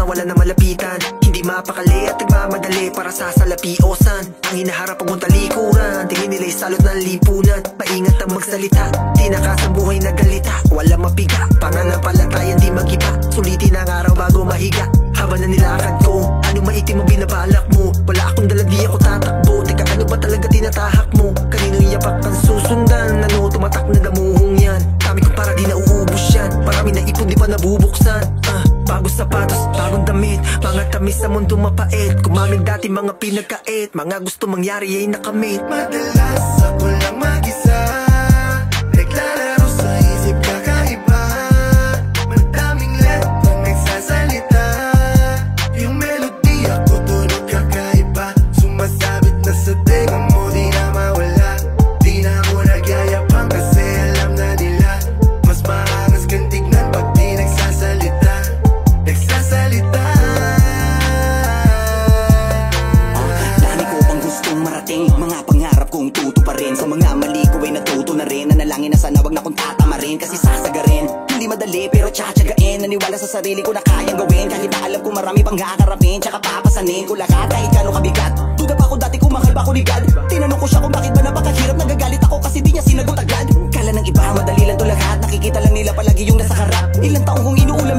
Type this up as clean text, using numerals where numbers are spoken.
na wala na malapitan. Hindi mapakali at nagmamadali para sa salapiosan. Ang hinaharap ang talikuran, tingin nila'y salot ng lipunan. Maingat ang magsalita, tinakas ang buhay na galita. Wala mapiga, pananampalataya di magiba. Sulitin ang araw bago mahiga. Haba na nilakad ko, ano maitim ang binabalak mo? Wala akong dala, di ako tatakbo. Teka, ano ba talaga tinatahak mo? Kaninong yapak ang susundan? Ano tumatak na damuhong yan? Dami ko para di nauubos yan. Marami na ipon di pa nabubuksan. Bagong sapatos, bagong damit, mga tamis sa mundo mapait. Kumamig dati mga pinagkait, mga gusto mangyari ay nakamit. Madalas ako lang mag-isa, naglalaro sa isip kakaiba. Madaming letang nagsasalita, yung melodiya ko tunog kakaiba. Sumasabit na sa tenga mo, di na mawala. Di na ako nagyayabang kasi alam na nila mas maangas kang tignan pag di nagsasalita. Nagsasalita. Dami ko pang gustong marating, mga pangarap kong tutuparin. Sa mga mali ko ay natuto na rin. Nanalangin na sana wag na kong tatamarin, kasi sasagarin. Hindi madali pero tsatsagain. Naniwala sa sarili ko na kayang gawin, kahit na alam ko marami pang haharapin. Tsaka papasanin ko lahat kahit gano'ng kabigat. Duda pa ko dati kung mahal ba ko ni God. Tinanong ko siya kung bakit ba napakahirap. Nagagalit ako kasi di niya sinagot agad. Kala ng iba madali lang to lahat, nakikita lang nila palagi yung nasa harap. Ilang taong kong inuulam